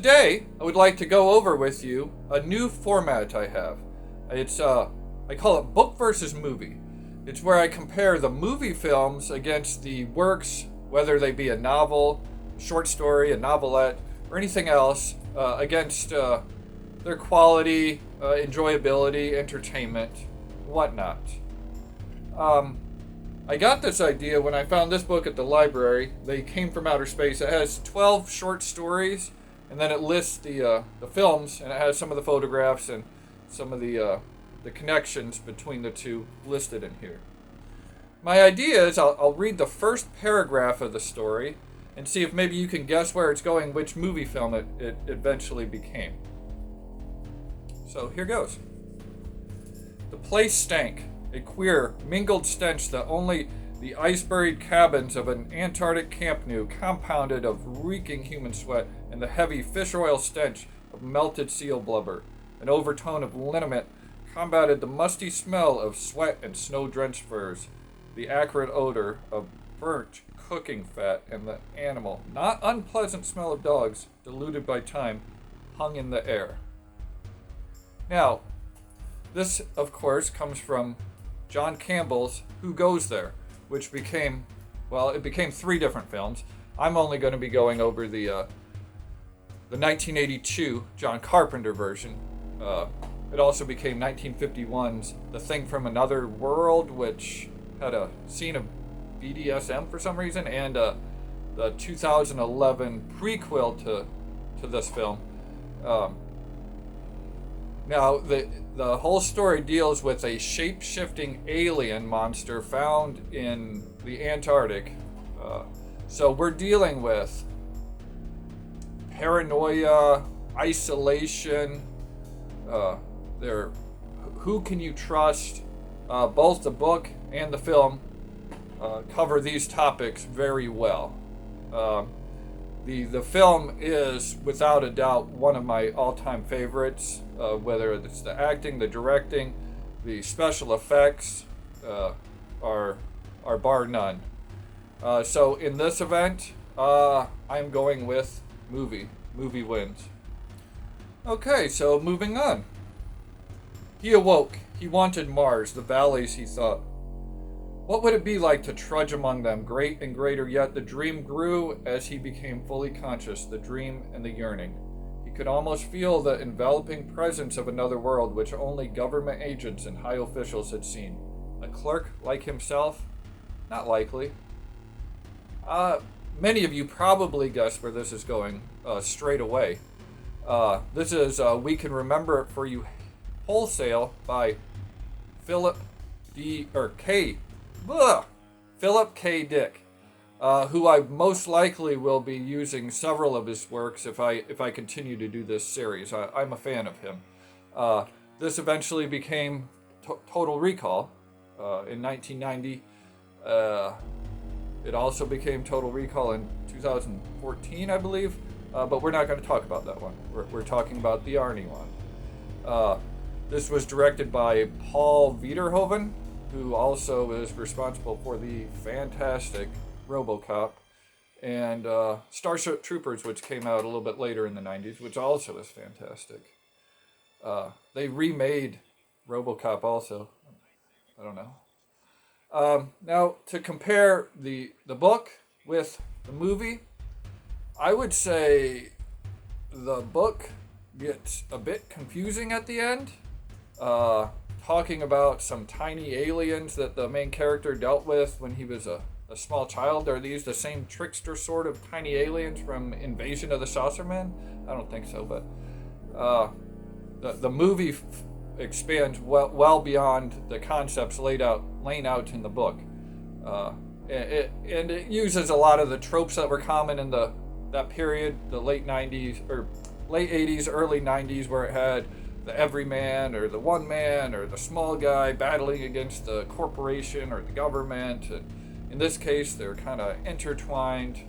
today, I would like to go over with you a new format I have. It's I call it book versus movie. It's where I compare the movie films against the works, whether they be a novel, a short story, a novelette, or anything else, against their quality, enjoyability, entertainment, whatnot. I got this idea when I found this book at the library. They came from outer space. It has 12 short stories, and then it lists the films, and it has some of the photographs and some of the connections between the two listed in here. My idea is I'll read the first paragraph of the story and see if maybe you can guess where it's going, which movie film it eventually became. So here goes. The place stank, a queer, mingled stench that only the ice-buried cabins of an Antarctic camp knew, compounded of reeking human sweat and the heavy fish oil stench of melted seal blubber. An overtone of liniment combated the musty smell of sweat and snow-drenched furs, the acrid odor of burnt cooking fat, and the animal, not unpleasant smell of dogs, diluted by time, hung in the air. Now, this, of course, comes from John Campbell's Who Goes There, which became 3 different films. I'm only going to be going over the 1982 John Carpenter version. It also became 1951's The Thing from Another World, which had a scene of BDSM for some reason, and the 2011 prequel to this film. Now, the whole story deals with a shape-shifting alien monster found in the Antarctic. So we're dealing with paranoia, isolation, who can you trust? Both the book and the film cover these topics very well. The film is, without a doubt, one of my all-time favorites, whether it's the acting, the directing, the special effects, are bar none. So in this event, I'm going with movie. Movie wins. Okay, so moving on. He awoke. He wanted Mars, the valleys, he thought. What would it be like to trudge among them, great and greater yet? The dream grew as he became fully conscious, the dream and the yearning. He could almost feel the enveloping presence of another world which only government agents and high officials had seen. A clerk like himself? Not likely. Many of you probably guessed where this is going straight away. This is We Can Remember It For You Wholesale by Philip K. Dick, who I most likely will be using several of his works if I continue to do this series. I'm a fan of him. This eventually became Total Recall in 1990. It also became Total Recall in 2014, I believe. But we're not going to talk about that one. We're talking about the Arnie one. This was directed by Paul Verhoeven, who also is responsible for the fantastic RoboCop and Starship Troopers, which came out a little bit later in the 90s, which also is fantastic. They remade RoboCop also. I don't know. Now, to compare the book with the movie, I would say the book gets a bit confusing at the end. Talking about some tiny aliens that the main character dealt with when he was a small child. Are these the same trickster sort of tiny aliens from Invasion of the Saucermen? I don't think so, but the movie expands well beyond the concepts laying out in the book. And it uses a lot of the tropes that were common in that period, the late 90s, or late 80s, early 90s, where it had the everyman or the one man or the small guy battling against the corporation or the government. And in this case, they're kind of intertwined.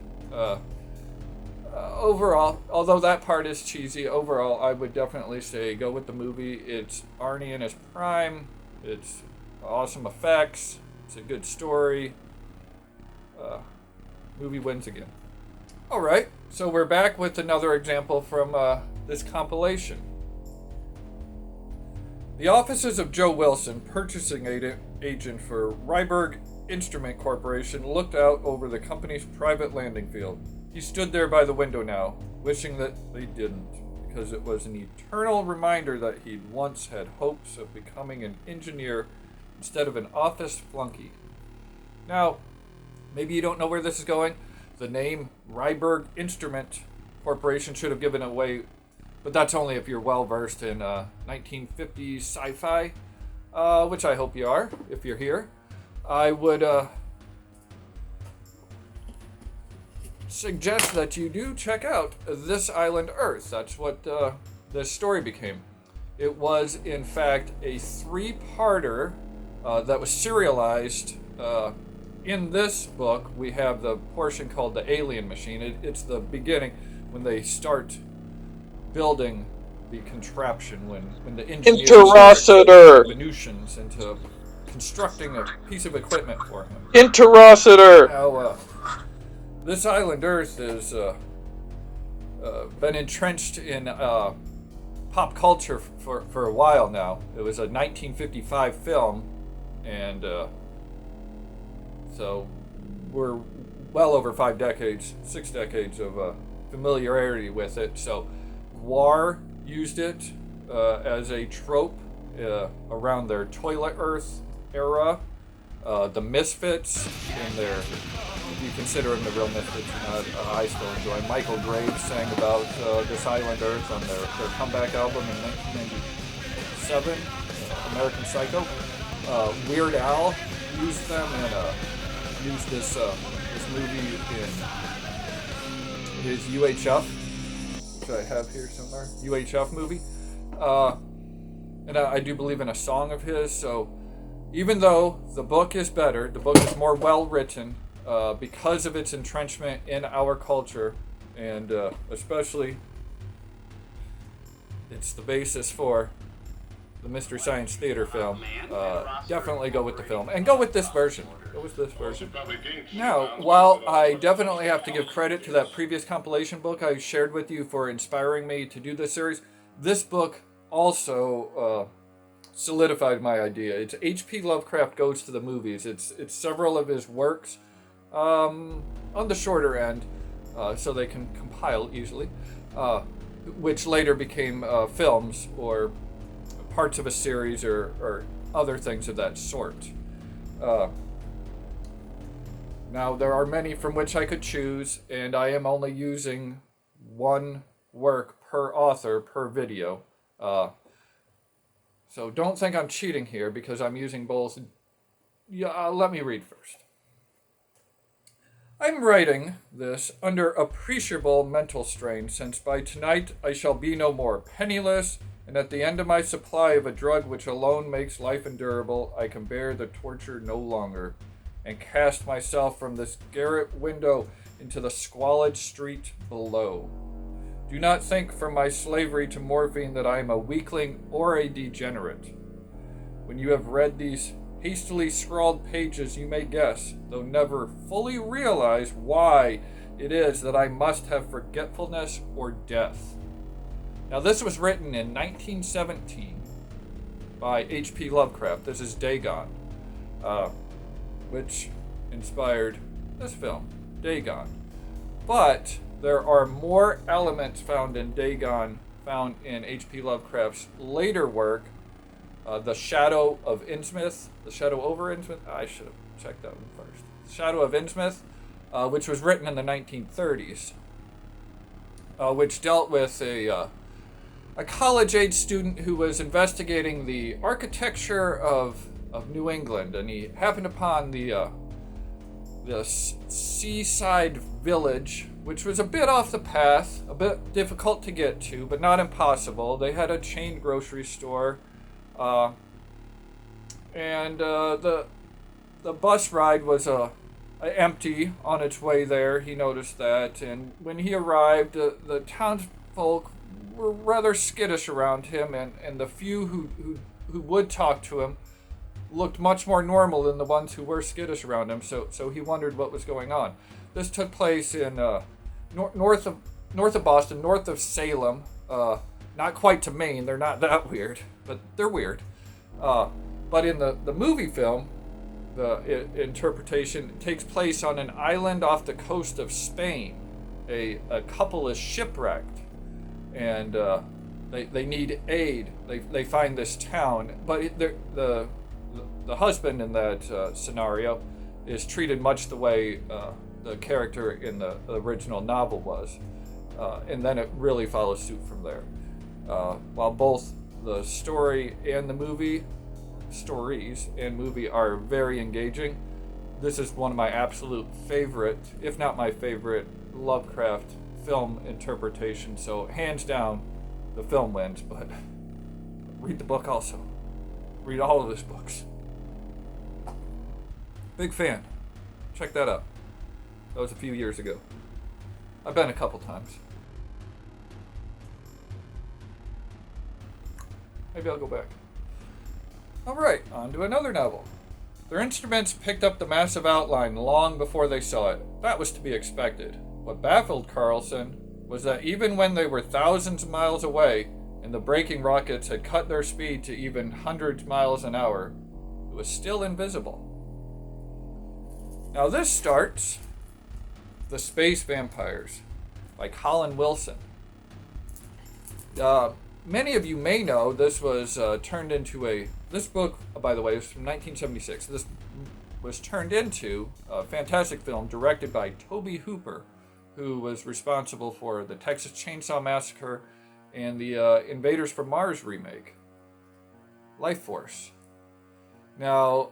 Overall, although that part is cheesy, overall, I would definitely say go with the movie. It's Arnie in his prime. It's awesome effects. It's a good story. Movie wins again. All right, so we're back with another example from this compilation. The offices of Joe Wilson, purchasing agent for Ryberg Instrument Corporation, looked out over the company's private landing field. He stood there by the window now, wishing that they didn't, because it was an eternal reminder that he'd once had hopes of becoming an engineer instead of an office flunky. Now, maybe you don't know where this is going. The name Ryberg Instrument Corporation should have given away, but that's only if you're well versed in 1950s sci-fi, which I hope you are, if you're here. I would suggest that you do check out This Island Earth. That's what this story became. It was, in fact, a three-parter that was serialized. In this book, we have the portion called the Alien Machine. It's the beginning when they start building the contraption, when the engineers Interocitor! Venusians into constructing a piece of equipment for him. Interocitor! Now, This Island Earth has been entrenched in pop culture for a while now. It was a 1955 film, and so we're well over 6 decades of familiarity with it. So War used it as a trope around their Toilet Earth era. The Misfits, in their, if you consider them the real Misfits, I still enjoy. Michael Graves sang about This Island Earth on their comeback album in 1997, American Psycho. Weird Al used them and used this movie in his UHF, which I have here somewhere, UHF movie. And I do believe in a song of his, so even though the book is better, the book is more well written because of its entrenchment in our culture, and especially it's the basis for the Mystery Science Theater film. Definitely go with the film, and go with this version. Go with this version. Now, while I definitely have to give credit to that previous compilation book I shared with you for inspiring me to do this series, this book also solidified my idea. It's H.P. Lovecraft Goes to the Movies. It's several of his works on the shorter end, so they can compile easily, which later became films or parts of a series or other things of that sort. Now, there are many from which I could choose, and I am only using one work per author per video. So don't think I'm cheating here because I'm using both. Let me read first. I'm writing this under appreciable mental strain, since by tonight I shall be no more penniless, and at the end of my supply of a drug which alone makes life endurable, I can bear the torture no longer, and cast myself from this garret window into the squalid street below. Do not think from my slavery to morphine that I am a weakling or a degenerate. When you have read these hastily scrawled pages, you may guess, though never fully realize, why it is that I must have forgetfulness or death. Now, this was written in 1917 by H.P. Lovecraft. This is Dagon, which inspired this film, Dagon. But there are more elements found in Dagon found in H.P. Lovecraft's later work, The Shadow of Innsmouth, The Shadow over Innsmouth. I should have checked that one first. The Shadow of Innsmouth, which was written in the 1930s, which dealt with a college-age student who was investigating the architecture of New England, and he happened upon the seaside village, which was a bit off the path, a bit difficult to get to, but not impossible. They had a chain grocery store, and the bus ride was empty on its way there. He noticed that, and when he arrived, the townsfolk were rather skittish around him, and the few who would talk to him looked much more normal than the ones who were skittish around him, so he wondered what was going on. This took place in north of Boston, north of Salem. Not quite to Maine. They're not that weird, but they're weird. But in the movie film, the interpretation takes place on an island off the coast of Spain. A couple is shipwrecked, and they need aid. They find this town, but the husband in that scenario is treated much the way the character in the original novel was, and then it really follows suit from there. While both the story and the movie stories and movie are very engaging, this is one of my absolute favorite, if not my favorite, Lovecraft film interpretation. So hands down, the film wins, but read the book also. Read all of his books. Big fan. Check that out. That was a few years ago. I've been a couple times. Maybe I'll go back. Alright, on to another novel. Their instruments picked up the massive outline long before they saw it. That was to be expected. What baffled Carlson was that even when they were thousands of miles away and the braking rockets had cut their speed to even hundreds of miles an hour, it was still invisible. Now this starts The Space Vampires by Colin Wilson. Many of you may know this was turned into this book, by the way, is from 1976. This was turned into a fantastic film directed by Tobe Hooper, who was responsible for the Texas Chainsaw Massacre and the Invaders from Mars remake, Lifeforce. Now,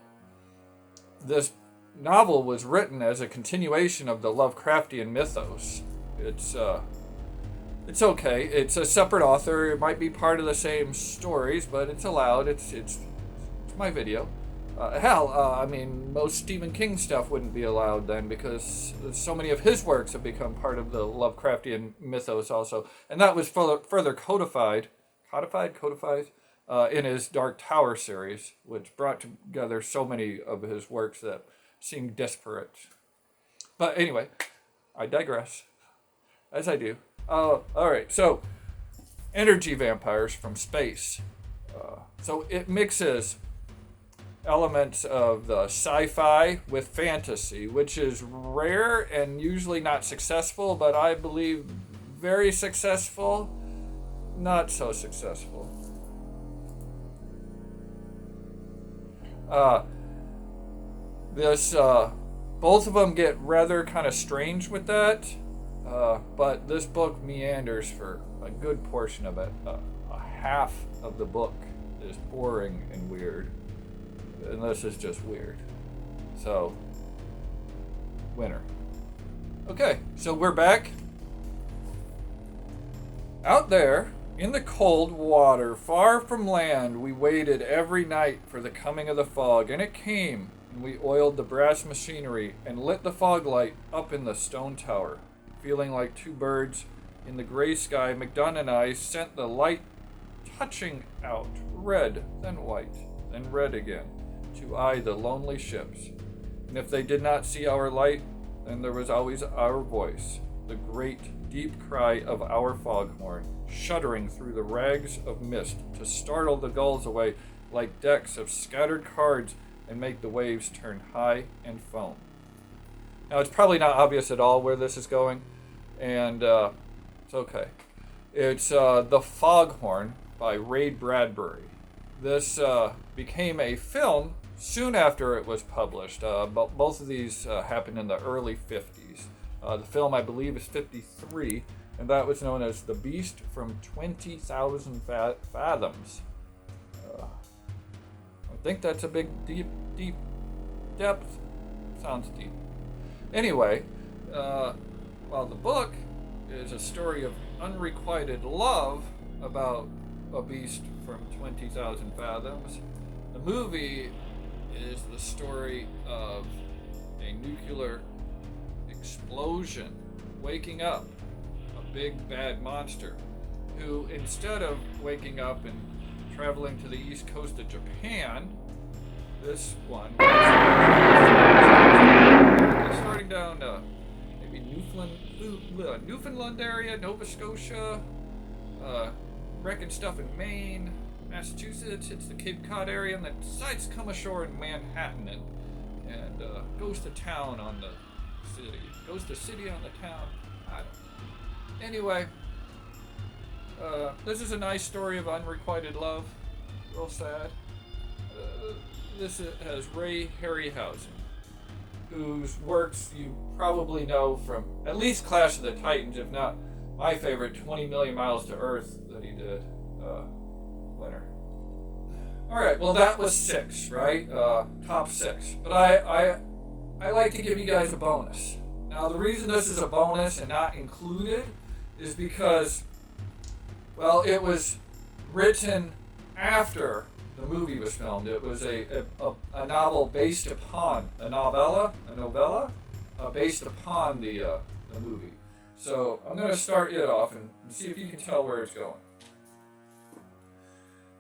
this novel was written as a continuation of the Lovecraftian mythos. It's okay. It's a separate author. It might be part of the same stories, but it's allowed. It's my video. I mean, most Stephen King stuff wouldn't be allowed then, because so many of his works have become part of the Lovecraftian mythos also. And that was further codified in his Dark Tower series, which brought together so many of his works that seemed disparate. But anyway, I digress, as I do. Alright, so energy vampires from space. So it mixes elements of the sci-fi with fantasy, which is rare and usually not successful, but I believe very successful, not so successful. Both of them get rather kind of strange with that. But this book meanders for a good portion of it. A half of the book is boring and weird, and this is just weird. So, winner. Okay, so we're back. Out there, in the cold water, far from land, we waited every night for the coming of the fog, and it came, and we oiled the brass machinery and lit the fog light up in the stone tower. Feeling like two birds in the gray sky, McDonough and I sent the light touching out, red, then white, then red again, to eye the lonely ships. And if they did not see our light, then there was always our voice, the great, deep cry of our foghorn, shuddering through the rags of mist to startle the gulls away like decks of scattered cards and make the waves turn high and foam. Now, it's probably not obvious at all where this is going, and it's okay. It's The Foghorn by Ray Bradbury. This became a film soon after it was published. But both of these happened in the early 50s. The film, I believe, is 53, and that was known as The Beast from 20,000 Fathoms. I think that's a big, deep depth. Sounds deep. Anyway, while the book is a story of unrequited love about a beast from 20,000 fathoms, the movie is the story of a nuclear explosion waking up a big bad monster who, instead of waking up and traveling to the east coast of Japan, this one is starting down maybe Newfoundland Newfoundland area, Nova Scotia, wrecking stuff in Maine, Massachusetts, hits the Cape Cod area, and then decides to come ashore in Manhattan and goes to town on the city. Goes to city on the town. I don't know. Anyway, this is a nice story of unrequited love. Real sad. This has Ray Harryhausen, whose works you probably know from at least Clash of the Titans, if not my favorite, 20 Million Miles to Earth that he did. Winner. Alright, well that was 6, right? Top 6. But I like to give you guys a bonus. Now the reason this is a bonus and not included is because, well, it was written after the movie was filmed. It was a novel based upon a novella based upon the movie. So I'm going to start it off and see if you can tell where it's going.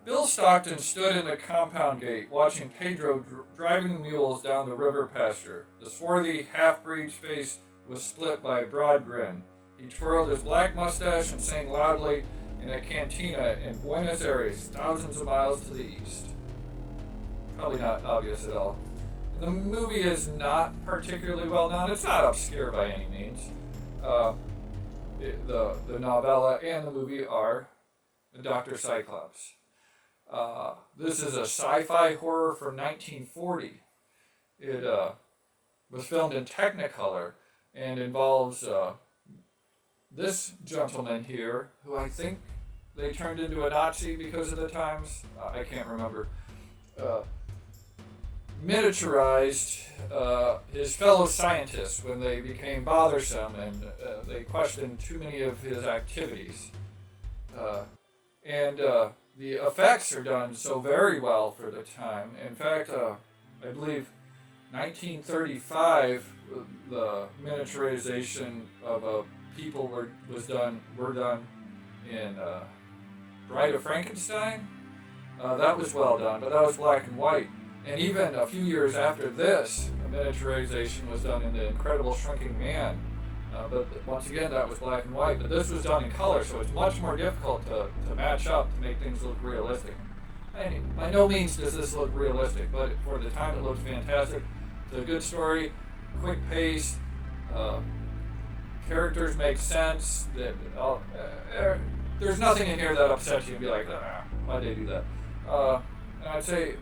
Bill Stockton stood in the compound gate watching Pedro driving the mules down the river pasture. The swarthy half-breed's face was split by a broad grin. He twirled his black mustache and sang loudly in a cantina in Buenos Aires, thousands of miles to the east. Probably not obvious at all. The movie is not particularly well known. It's not obscure by any means. The novella and the movie are Dr. Cyclops. This is a sci-fi horror from 1940. It was filmed in Technicolor and involves this gentleman here, who I think they turned into a Nazi because of the times. I can't remember. Miniaturized his fellow scientists when they became bothersome and they questioned too many of his activities. And the effects are done so very well for the time. In fact, I believe 1935, the miniaturization of people were done in Bride of Frankenstein. That was well done, but that was black and white. And even a few years after this, a miniaturization was done in The Incredible Shrinking Man. But once again, that was black and white. But this was done in color, so it's much more difficult to match up to make things look realistic. Anyway, by no means does this look realistic, but for the time it looks fantastic. It's a good story, quick pace, characters make sense. There's nothing in here that upsets you and be like, why'd they do that? And I'd say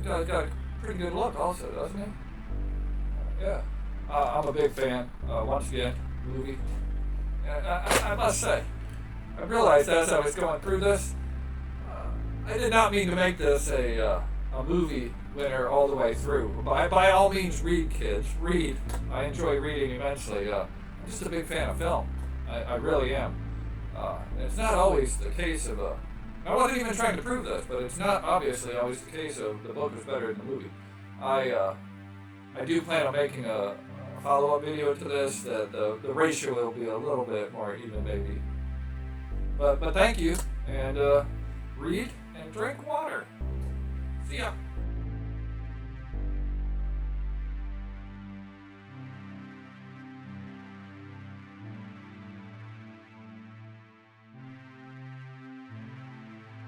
got a pretty good look also, doesn't it? Yeah. I'm a big fan, once again, movie. I must say, I realized as I was going through this, I did not mean to make this a movie winner all the way through. By all means, read, kids. Read. I enjoy reading immensely. I'm just a big fan of film. I really am. It's not always the case of I wasn't even trying to prove this, but it's not obviously always the case of the book is better than the movie. I do plan on making a follow-up video to this. That the ratio will be a little bit more even, maybe. But thank you, and read and drink water. See ya.